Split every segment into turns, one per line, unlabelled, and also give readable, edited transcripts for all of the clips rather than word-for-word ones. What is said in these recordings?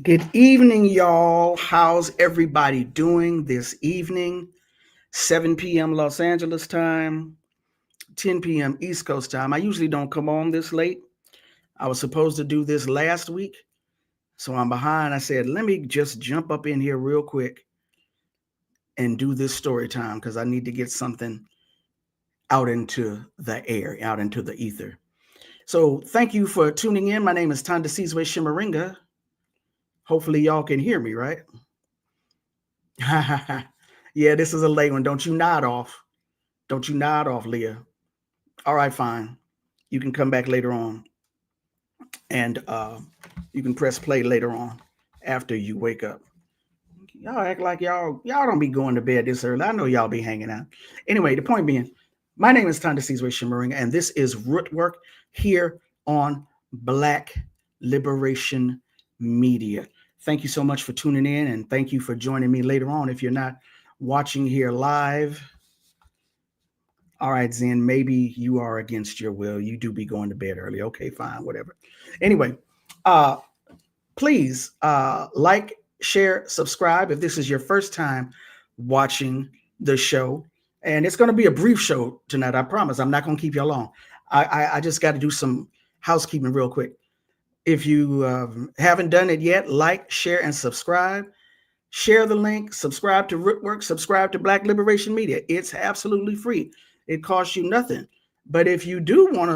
Good evening, y'all. How's everybody doing this evening? 7 p.m. Los Angeles time, 10 p.m. East Coast time. I usually don't come on this late. I was supposed to do this last week, so I'm behind. I said, let me just jump up in here real quick and do this story time because I need to get something out into the air, out into the ether. So thank you for tuning in. My name is Thandisizwe Chimurenga. Hopefully, y'all can hear me, right? Yeah, this is a late one. Don't you nod off. Don't you nod off, Leah. All right, fine. You can come back later on and you can press play later on after you wake up. Y'all act like y'all don't be going to bed this early. I know y'all be hanging out. Anyway, the point being, my name is Thandisizwe Chimurenga, and this is Rootwork here on Black Liberation Media. Thank you so much for tuning in, and thank you for joining me later on. If you're not watching here live, all right, Zen, maybe you are against your will. You do be going to bed early. Okay, fine, whatever. Anyway, uh, please like, share, subscribe if this is your first time watching the show. And it's going to be a brief show tonight. I promise. I'm not going to keep you long. I just got to do some housekeeping real quick. If you haven't done it yet, like, share, and subscribe. Share the link, subscribe to Rootwork, subscribe to Black Liberation Media. It's absolutely free. It costs you nothing. But if you do want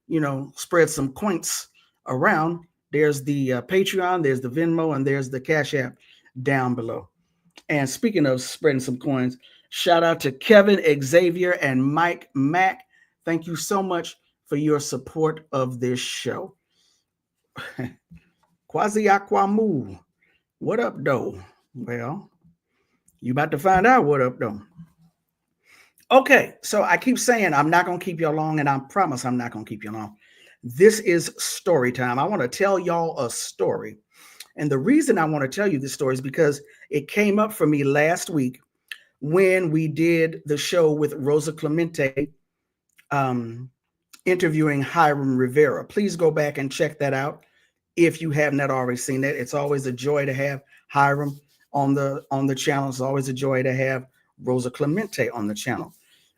to, spread some coins around, there's the Patreon, there's the Venmo, and there's the Cash App down below. And speaking of spreading some coins, shout out to Kevin, Xavier, and Mike Mack. Thank you so much for your support of this show. Quasi Aquamu, what up, though? Well, you about to find out what up, though. Okay, so I keep saying I'm not going to keep you long, and I promise I'm not going to keep you long. This is story time. I want to tell y'all a story. And the reason I want to tell you this story is because it came up for me last week when we did the show with Rosa Clemente interviewing Hiram Rivera. Please go back and check that out if you have not already seen it. It's always a joy to have Hiram on the channel. It's always a joy to have Rosa Clemente on the channel.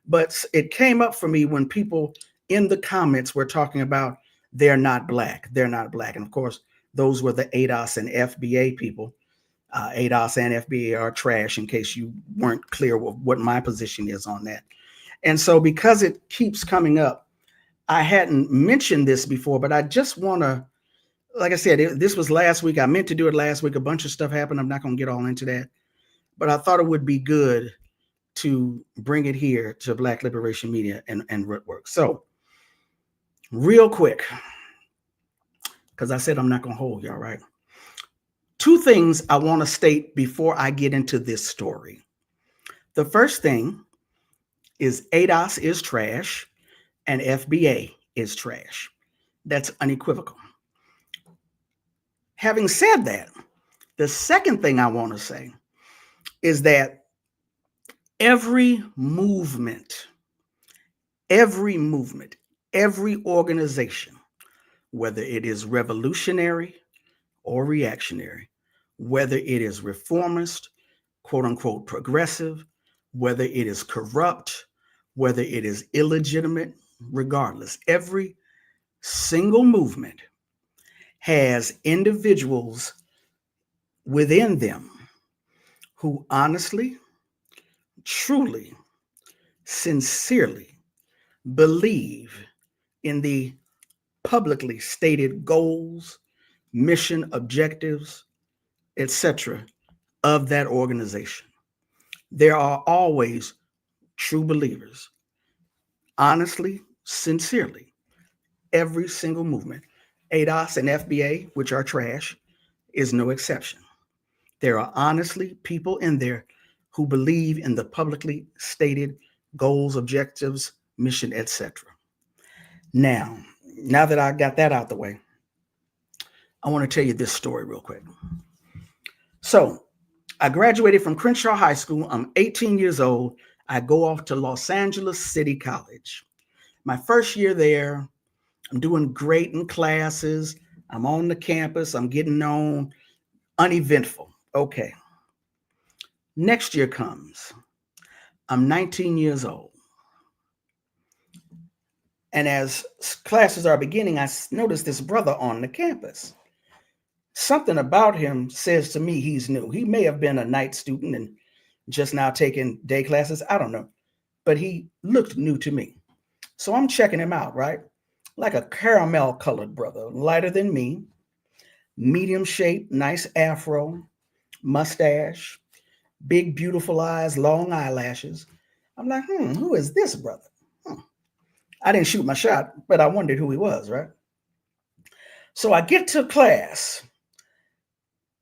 But it came up for me when people in the comments were talking about they're not black. They're not black. And of course, those were the ADOS and FBA people. ADOS and FBA are trash, in case you weren't clear with what my position is on that. And so because it keeps coming up, I hadn't mentioned this before, but I just want to, like I said, this was last week. I meant to do it last week. A bunch of stuff happened. I'm not going to get all into that. But I thought it would be good to bring it here to Black Liberation Media and Rootwork. So real quick, because I said I'm not going to hold y'all, right? Two things I want to state before I get into this story. The first thing is ADOS is trash and FBA is trash. That's unequivocal. Having said that, the second thing I want to say is that every movement, every organization, whether it is revolutionary or reactionary, whether it is reformist, quote unquote progressive, whether it is corrupt, whether it is illegitimate, regardless, every single movement has individuals within them who honestly, truly, sincerely believe in the publicly stated goals, mission, objectives, etc. of that organization. There are always true believers, honestly, sincerely, every single movement. ADOS and FBA, which are trash, is no exception. There are honestly people in there who believe in the publicly stated goals, objectives, mission, etc. Now that I got that out the way, I want to tell you this story real quick. So, I graduated from Crenshaw High School. I'm 18 years old. I go off to Los Angeles City College. My first year there, I'm doing great in classes. I'm on the campus. I'm getting known. uneventful. Okay. Next year comes. I'm 19 years old. And as classes are beginning, I notice this brother on the campus. Something about him says to me he's new. He may have been a night student and just now taking day classes. I don't know. But he looked new to me. So I'm checking him out, right? Like a caramel colored brother, lighter than me, medium shape, nice afro, mustache, big, beautiful eyes, long eyelashes. I'm like, who is this brother? I didn't shoot my shot, but I wondered who he was, right? So I get to class,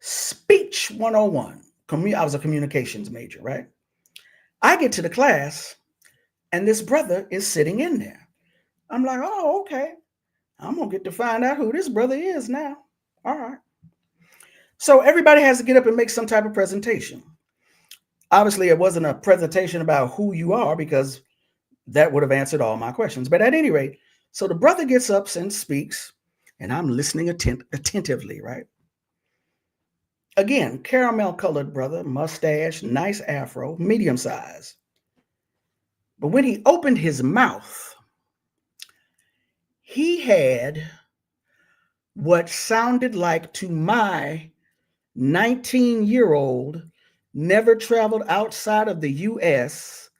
speech 101. I was a communications major, right? I get to the class, and this brother is sitting in there. I'm like, oh, okay. I'm going to get to find out who this brother is now. All right. So everybody has to get up and make some type of presentation. Obviously, it wasn't a presentation about who you are because that would have answered all my questions. But at any rate, so the brother gets up and speaks, and I'm listening attentively, right? Again, caramel colored brother, mustache, nice afro, medium size. But when he opened his mouth, he had what sounded like to my 19-year-old, never traveled outside of the US,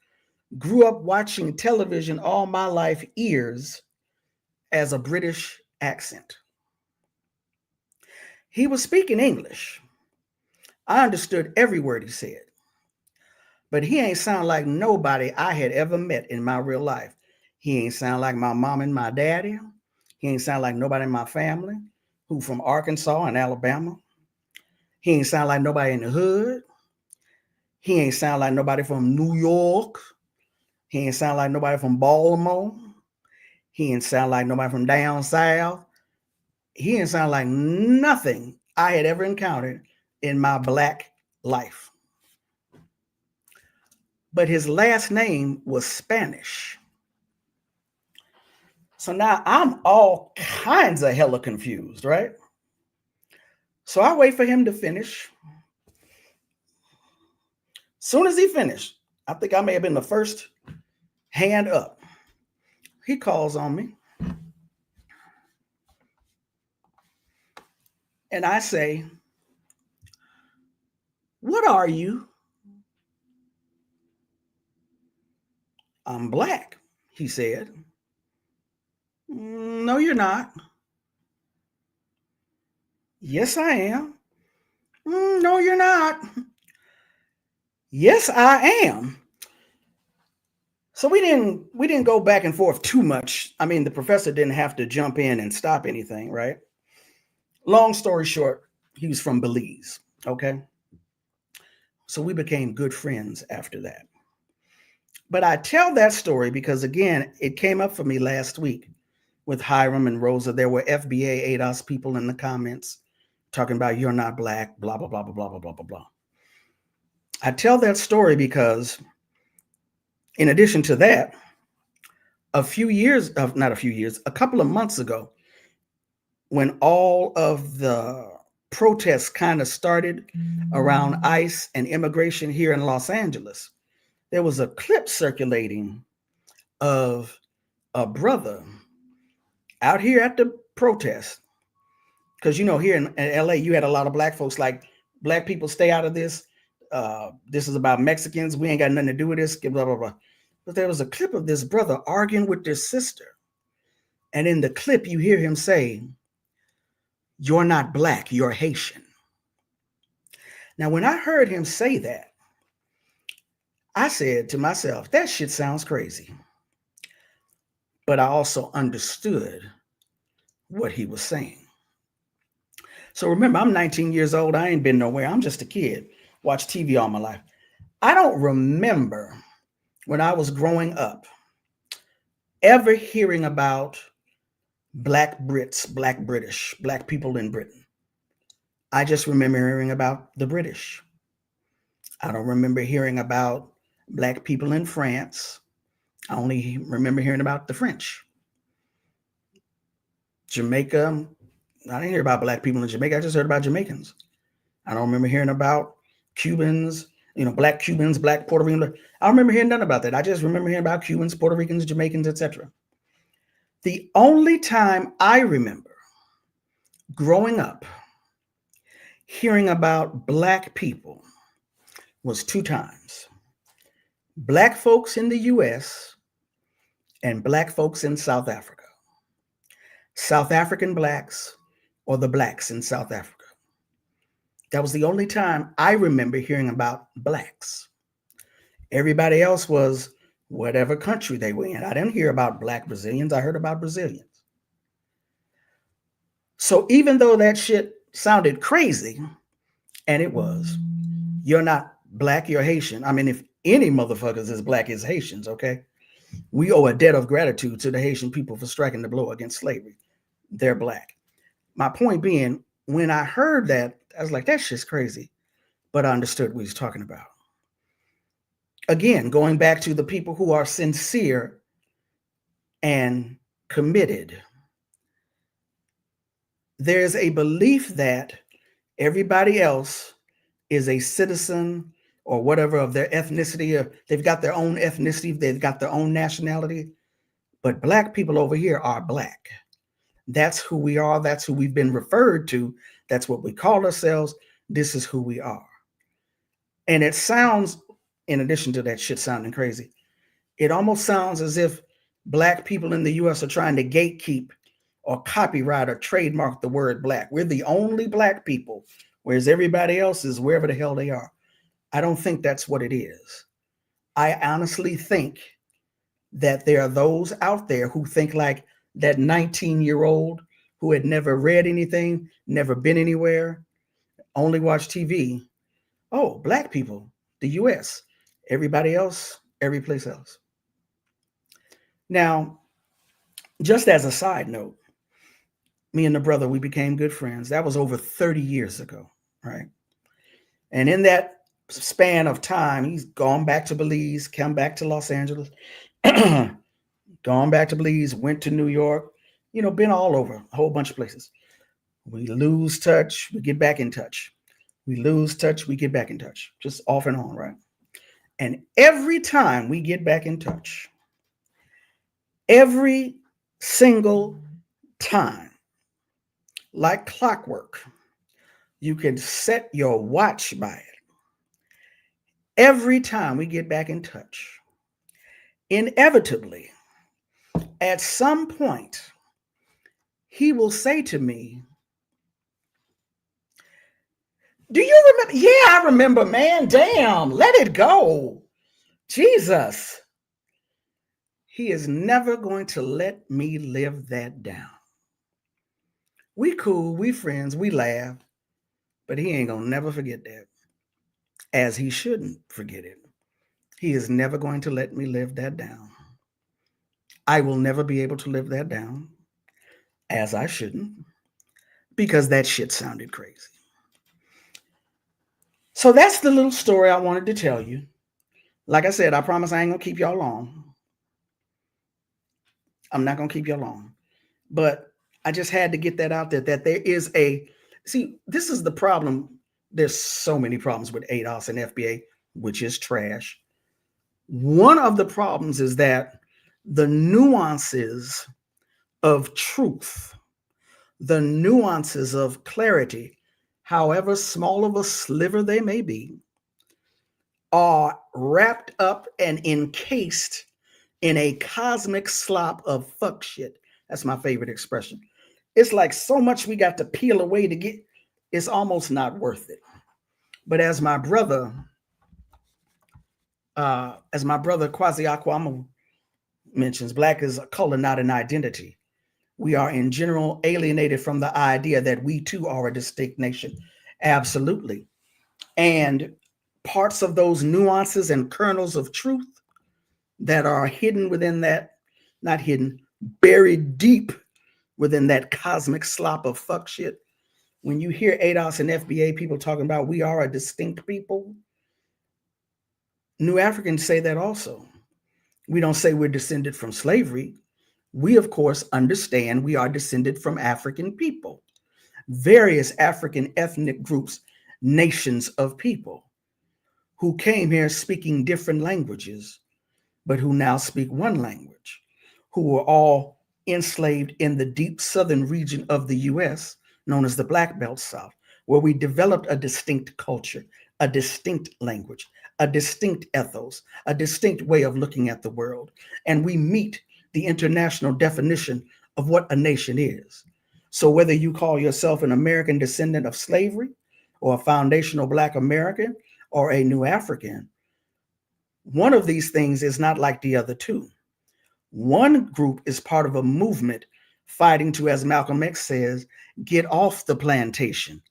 grew up watching television all my life ears, as a British accent. He was speaking English. I understood every word he said. But he ain't sound like nobody I had ever met in my real life. He ain't sound like my mom and my daddy. He ain't sound like nobody in my family who from Arkansas and Alabama. He ain't sound like nobody in the hood. He ain't sound like nobody from New York. He ain't sound like nobody from Baltimore. He ain't sound like nobody from down south. He didn't sound like nothing I had ever encountered in my Black life. But his last name was Spanish. So now I'm all kinds of hella confused, right? So I wait for him to finish. Soon as he finished, I think I may have been the first hand up. He calls on me. And I say, "What are you?" "I'm Black," he said. "No, you're not." "Yes, I am." "No, you're not." "Yes, I am." So we didn't go back and forth too much. I mean, the professor didn't have to jump in and stop anything, right? Long story short, he was from Belize, okay? So we became good friends after that. But I tell that story because, again, it came up for me last week with Hiram and Rosa. There were FBA ADOS people in the comments talking about you're not Black, blah, blah, blah, blah, blah, blah, blah, blah, blah. I tell that story because, in addition to that, a couple of months ago, when all of the protests kind of started around ICE and immigration here in Los Angeles, there was a clip circulating of a brother out here at the protest. Because, here in LA, you had a lot of Black folks like, Black people stay out of this. This is about Mexicans. We ain't got nothing to do with this, blah, blah, blah. But there was a clip of this brother arguing with this sister. And in the clip, you hear him say, "You're not Black, you're Haitian." Now, when I heard him say that, I said to myself, that shit sounds crazy. But I also understood what he was saying. So remember, I'm 19 years old. I ain't been nowhere. I'm just a kid. Watched TV all my life. I don't remember when I was growing up ever hearing about Black Brits, Black British, Black people in Britain. I just remember hearing about the British. I don't remember hearing about Black people in France. I only remember hearing about the French. Jamaica, I didn't hear about Black people in Jamaica. I just heard about Jamaicans. I don't remember hearing about Cubans, black Cubans, black Puerto Ricans. I don't remember hearing nothing about that. I just remember hearing about Cubans, Puerto Ricans, Jamaicans, etc. The only time I remember growing up hearing about black people was 2 times. Black folks in the US and black folks in South Africa. South African blacks or the blacks in South Africa. That was the only time I remember hearing about blacks. Everybody else was whatever country they were in. I didn't hear about black Brazilians. I heard about Brazilians. So even though that shit sounded crazy, and it was, you're not black, you're Haitian. I mean, if any motherfuckers is black, is Haitians, okay? We owe a debt of gratitude to the Haitian people for striking the blow against slavery. They're black. My point being, when I heard that, I was like, that shit's crazy. But I understood what he's talking about. Again, going back to the people who are sincere and committed, there's a belief that everybody else is a citizen or whatever of their ethnicity, or they've got their own ethnicity, they've got their own nationality. But black people over here are black. That's who we are. That's who we've been referred to. That's what we call ourselves. This is who we are. And it sounds, in addition to that shit sounding crazy, it almost sounds as if black people in the US are trying to gatekeep or copyright or trademark the word black. We're the only black people, whereas everybody else is wherever the hell they are. I don't think that's what it is. I honestly think that there are those out there who think like that 19-year-old who had never read anything, never been anywhere, only watched TV. Oh, black people, the US, everybody else, every place else. Now, just as a side note, me and the brother, we became good friends. That was over 30 years ago, right? And in that span of time, he's gone back to Belize, come back to Los Angeles, gone back to Belize, went to New York, been all over, a whole bunch of places. We lose touch, we get back in touch. We lose touch, we get back in touch, just off and on, right? And every time we get back in touch, every single time, like clockwork, you can set your watch by it. Every time we get back in touch, inevitably, at some point, he will say to me, do you remember? Yeah, I remember, man. Damn, let it go. Jesus. He is never going to let me live that down. We cool, we friends, we laugh, but he ain't gonna never forget that. As he shouldn't forget it. He is never going to let me live that down. I will never be able to live that down, as I shouldn't, because that shit sounded crazy. So that's the little story I wanted to tell you. Like I said, I promise I ain't gonna keep y'all long. I'm not gonna keep y'all long. But I just had to get that out there, that there is this is the problem. There's so many problems with ADOS and FBA, which is trash. One of the problems is that the nuances of truth, the nuances of clarity, however small of a sliver they may be, are wrapped up and encased in a cosmic slop of fuck shit. That's my favorite expression. It's like so much we got to peel away to get, it's almost not worth it. But as my brother Kwasi Akwamu mentions, black is a color, not an identity. We are in general alienated from the idea that we too are a distinct nation. Absolutely. And parts of those nuances and kernels of truth that are hidden within that, not hidden, buried deep within that cosmic slop of fuck shit. When you hear ADOS and FBA people talking about we are a distinct people, New Africans say that also. We don't say we're descended from slavery. We, of course, understand we are descended from African people. Various African ethnic groups nations of people who came here speaking different languages, but who now speak one language, who were all enslaved in the deep southern region of the US, known as the Black Belt South, where we developed a distinct culture, a distinct language, a distinct ethos, a distinct way of looking at the world. And we meet the international definition of what a nation is. So whether you call yourself an American descendant of slavery, or a foundational Black American, or a New African, one of these things is not like the other two. One group is part of a movement fighting to, as Malcolm X says, get off the plantation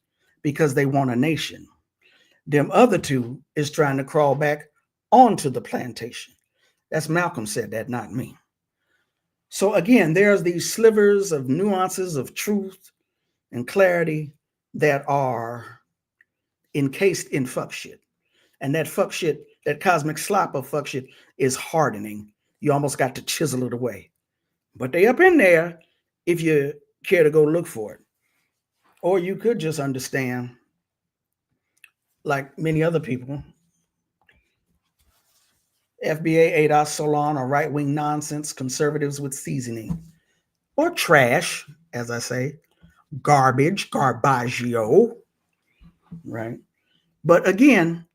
because they want a nation. Them other two is trying to crawl back onto the plantation. That's Malcolm said that, not me. So again, there's these slivers of nuances of truth and clarity that are encased in fuck shit. And that fuck shit, that cosmic slop of fuck shit is hardening. You almost got to chisel it away. But they up in there if you care to go look for it. Or you could just understand, like many other people, FBA, ADOS, Solon, or right-wing nonsense, conservatives with seasoning. Or trash, as I say, garbage, garbaggio, right? But again,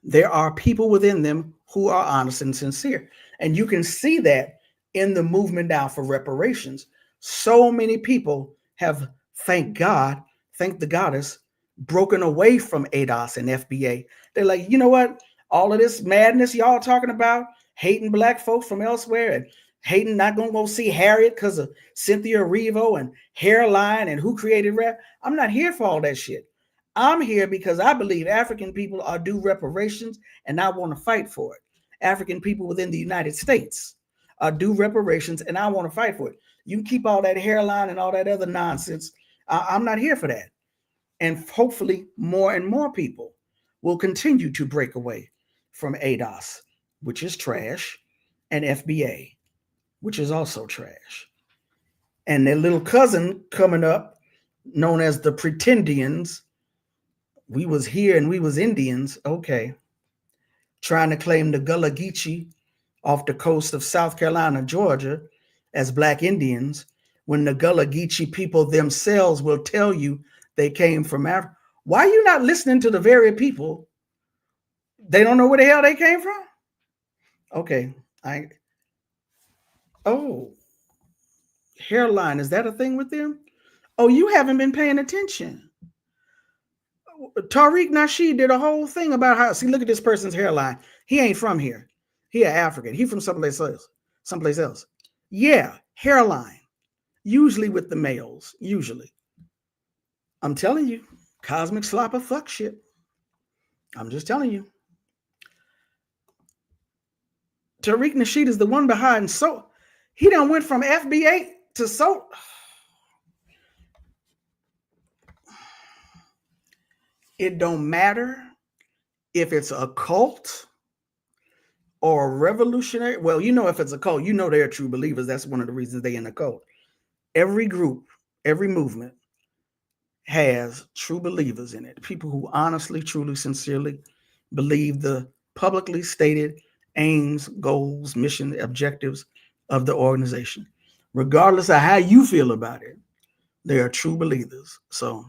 there are people within them who are honest and sincere. And you can see that in the movement now for reparations. So many people have, thank God, thank the goddess, broken away from ADOS and FBA. They're like, you know what? All of this madness y'all talking about, hating Black folks from elsewhere and hating not going to go see Harriet because of Cynthia Erivo and hairline and who created rap. I'm not here for all that shit. I'm here because I believe African people are due reparations and I want to fight for it. African people within the United States are due reparations and I want to fight for it. You can keep all that hairline and all that other nonsense. I'm not here for that. And hopefully more and more people will continue to break away from ADOS, which is trash, and FBA, which is also trash. And their little cousin coming up, known as the Pretendians, we was here and we was Indians, okay, trying to claim the Gullah Geechee off the coast of South Carolina, Georgia, as Black Indians, when the Gullah Geechee people themselves will tell you they came from Africa. Why are you not listening to the very people? They don't know where the hell they came from? Okay, hairline, is that a thing with them? Oh, you haven't been paying attention. Tariq Nasheed did a whole thing about how, see, look at this person's hairline. He ain't from here. He an African. He from someplace else. Yeah, hairline. Usually with the males, usually. I'm telling you, cosmic slop of fuck shit. I'm just telling you. Tariq Nasheed is the one behind, so he done went from FBA to so. It don't matter if it's a cult or a revolutionary. Well, you know, if it's a cult, you know they're true believers. That's one of the reasons they in a cult. Every group, every movement has true believers in it. People who honestly, truly, sincerely believe the publicly stated aims, goals, mission, objectives of the organization. Regardless of how you feel about it, they are true believers. So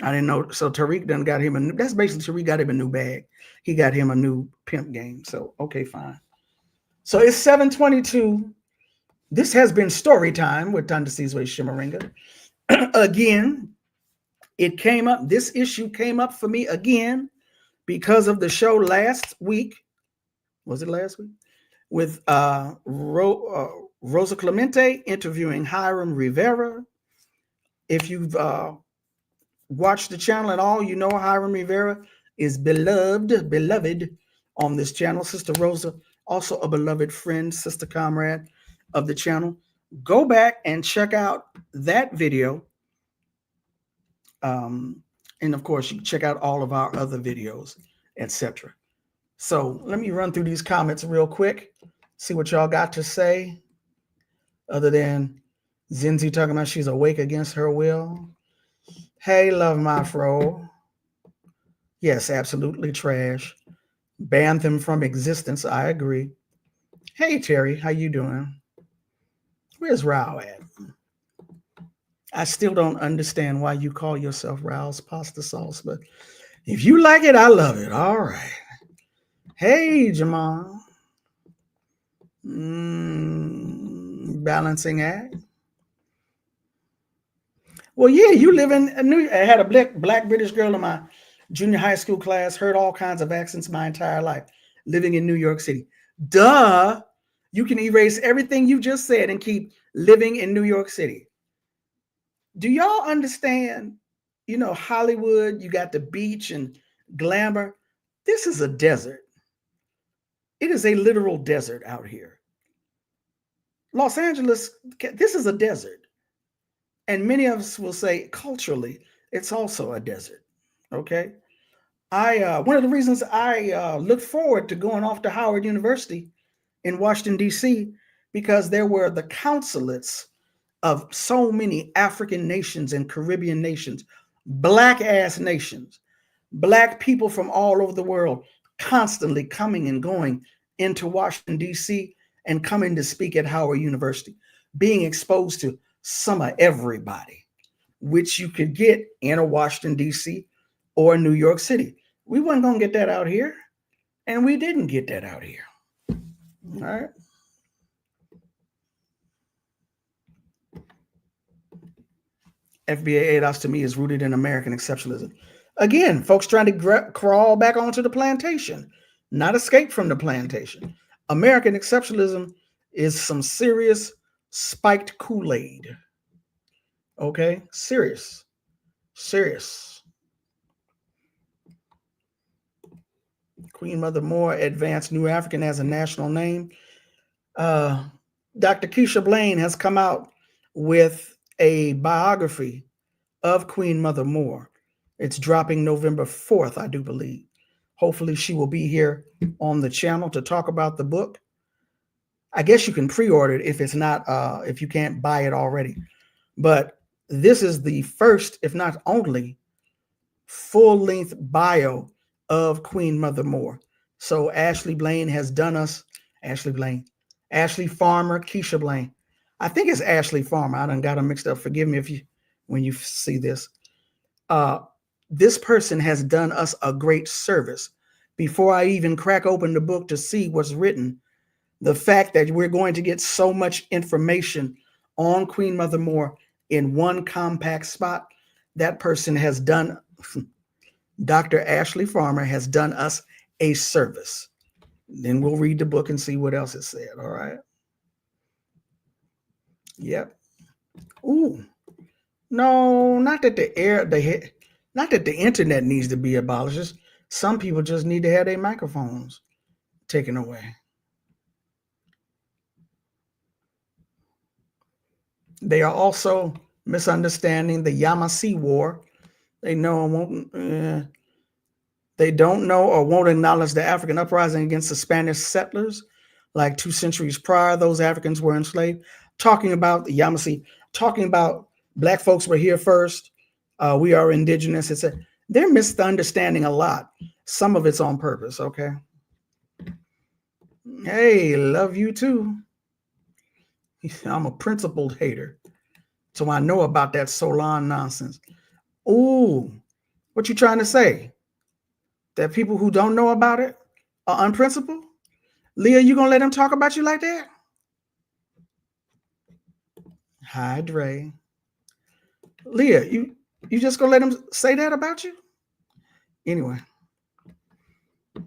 I didn't know. So Tariq done got him that's basically Tariq got him a new bag. He got him a new pimp game. So, okay, fine. So it's 7:22. This has been Storytime with Thandisizwe Chimurenga. Again, it came up. This issue came up for me again because of the show last week. Was it last week? With Rosa Clemente interviewing Hiram Rivera. If you've watched the channel at all, you know Hiram Rivera is beloved on this channel. Sister Rosa, also a beloved friend, sister comrade of the channel. Go back and check out that video. And of course, you can check out all of our other videos, etc. So let me run through these comments real quick, see what y'all got to say, other than Zinzi talking about she's awake against her will. Hey, love my fro. Yes, absolutely trash. Ban them from existence. I agree. Hey Terry, how you doing? Where's Rao at? I still don't understand why you call yourself Rao's pasta sauce, but if you like it, I love it. All right. Hey Jamal. Balancing act. Well, yeah, you live in New. I had a black British girl in my junior high school class. Heard all kinds of accents my entire life, living in New York City. Duh, you can erase everything you just said and keep living in New York City. Do y'all understand? You know, Hollywood. You got the beach and glamour. This is a desert. It is a literal desert out here. Los Angeles. This is a desert. And many of us will say culturally, it's also a desert. Okay. I one of the reasons I look forward to going off to Howard University in Washington, D.C., because there were the consulates of so many African nations and Caribbean nations, black ass nations, black people from all over the world constantly coming and going into Washington, D.C., and coming to speak at Howard University, being exposed to some of everybody, which you could get in a Washington, D.C. or New York City. We weren't going to get that out here, and we didn't get that out here. All right. FBA ADOS to me is rooted in American exceptionalism. Again, folks trying to crawl back onto the plantation, not escape from the plantation. American exceptionalism is some serious spiked Kool-Aid. Okay? Serious. Queen Mother Moore advanced New African as a national name. Dr. Keisha Blaine has come out with a biography of Queen Mother Moore. It's dropping November 4th, I do believe. Hopefully she will be here on the channel to talk about the book. I guess you can pre-order it if it's not, if you can't buy it already. But this is the first, if not only, full-length bio of Queen Mother Moore. So Ashley Blaine has done us, Ashley Farmer, Keisha Blaine. I think it's Ashley Farmer. I done got them mixed up. Forgive me if you, when you see this. This person has done us a great service. Before I even crack open the book to see what's written, the fact that we're going to get so much information on Queen Mother Moore in one compact spot, that person has done, Dr. Ashley Farmer has done us a service. Then we'll read the book and see what else it said. All right. Yep. Ooh. No, not that not that the internet needs to be abolished. Some people just need to have their microphones taken away. They are also misunderstanding the Yamasee War. They know and won't. They don't know or won't acknowledge the African uprising against the Spanish settlers. Like 2 centuries prior, those Africans were enslaved. Talking about the Yamasee, talking about black folks were here first. We are indigenous. They're misunderstanding a lot. Some of it's on purpose. Okay. Hey, love you too. I'm a principled hater, so I know about that Solon nonsense. Ooh, what you trying to say? That people who don't know about it are unprincipled? Leah, you gonna let them talk about you like that? Hi, Dre. Leah, you just gonna let them say that about you? Anyway. I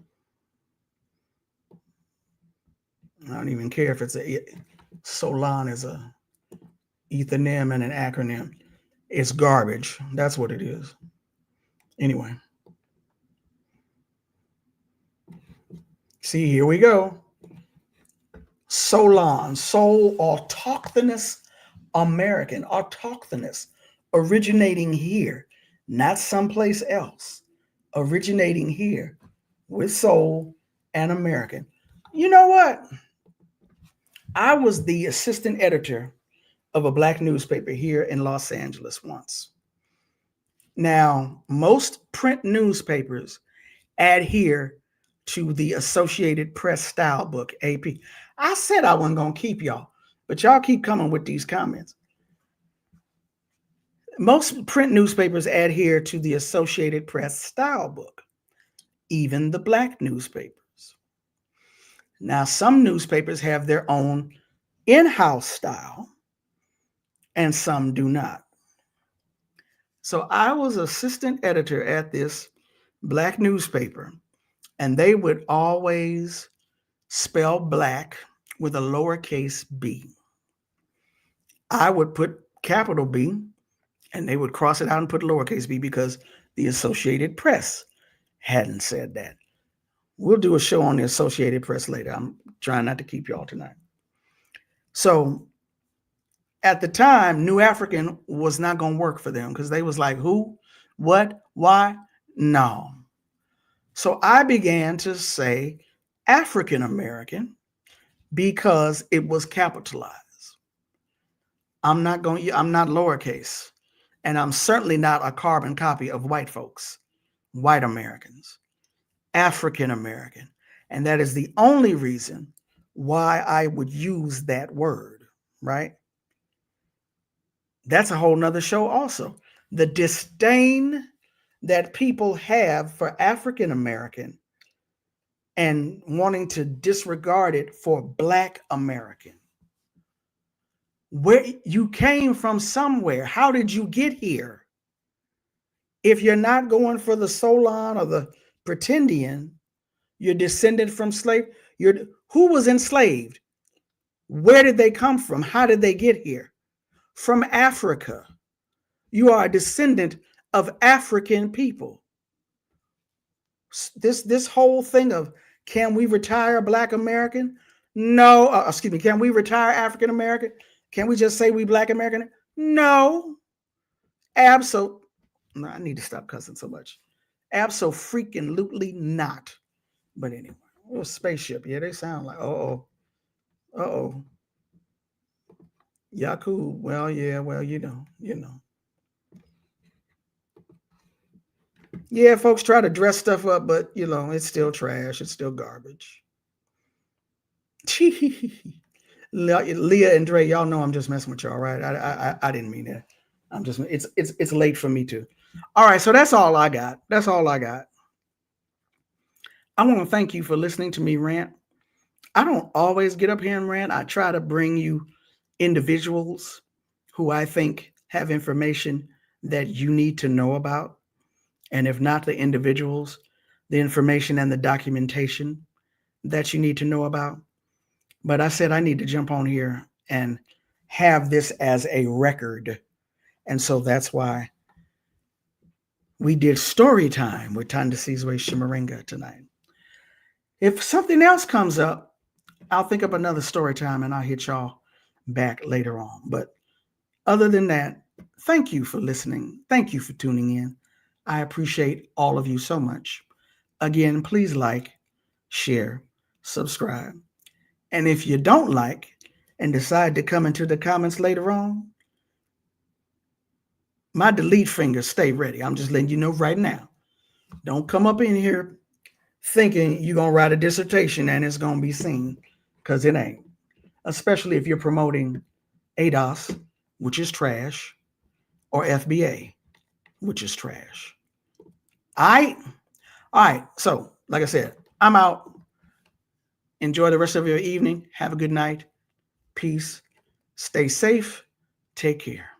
don't even care if it's Solon is a ethonym and an acronym. It's garbage. That's what it is. Anyway. See, here we go. Solon, soul, autochthonous American, autochthonous, originating here, not someplace else, originating here with soul and American. You know what? I was the assistant editor of a black newspaper here in Los Angeles once. Now, most print newspapers adhere to the Associated Press style book, AP. I said I wasn't going to keep y'all, but y'all keep coming with these comments. Most print newspapers adhere to the Associated Press style book, even the black newspapers. Now, some newspapers have their own in-house style, and some do not. So I was assistant editor at this black newspaper, and they would always spell black with a lowercase b. I would put capital B, and they would cross it out and put lowercase b because the Associated Press hadn't said that. We'll do a show on the Associated Press later. I'm trying not to keep y'all tonight. So at the time, New African was not going to work for them because they was like, who, what, why? No. So I began to say African American because it was capitalized. I'm not lowercase, and I'm certainly not a carbon copy of white folks, white Americans, African American. And that is the only reason why I would use that word, right? That's a whole nother show also. The disdain that people have for African American and wanting to disregard it for Black American. Where you came from somewhere. How did you get here? If you're not going for the Solon or the Pretendian, you're descended from slave. Who was enslaved? Where did they come from? How did they get here? From Africa. You are a descendant of African people. This whole thing of, can we retire Black American? No, excuse me. Can we retire African American? Can we just say we Black American? No. No, I need to stop cussing so much. Abso-freaking-lutely not. But anyway, it was spaceship. Yeah, they sound like, uh-oh. Yaku, well, yeah, well, you know. Yeah, folks try to dress stuff up, but, it's still trash. It's still garbage. Leah and Dre, y'all know I'm just messing with y'all, right? I didn't mean that. It's late for me too. All right, so that's all I got. I want to thank you for listening to me rant. I don't always get up here and rant. I try to bring you individuals who I think have information that you need to know about. And if not the individuals, the information and the documentation that you need to know about. But I said I need to jump on here and have this as a record. And so that's why we did Storytime with Thandisizwe Chimurenga tonight. If something else comes up, I'll think up another Storytime and I'll hit y'all back later on. But other than that, thank you for listening. Thank you for tuning in. I appreciate all of you so much. Again, please like, share, subscribe. And if you don't like and decide to come into the comments later on, my delete fingers stay ready. I'm just letting you know right now. Don't come up in here thinking you're going to write a dissertation and it's going to be seen, because it ain't. Especially if you're promoting ADOS, which is trash, or FBA, which is trash. All right. So, like I said, I'm out. Enjoy the rest of your evening. Have a good night. Peace. Stay safe. Take care.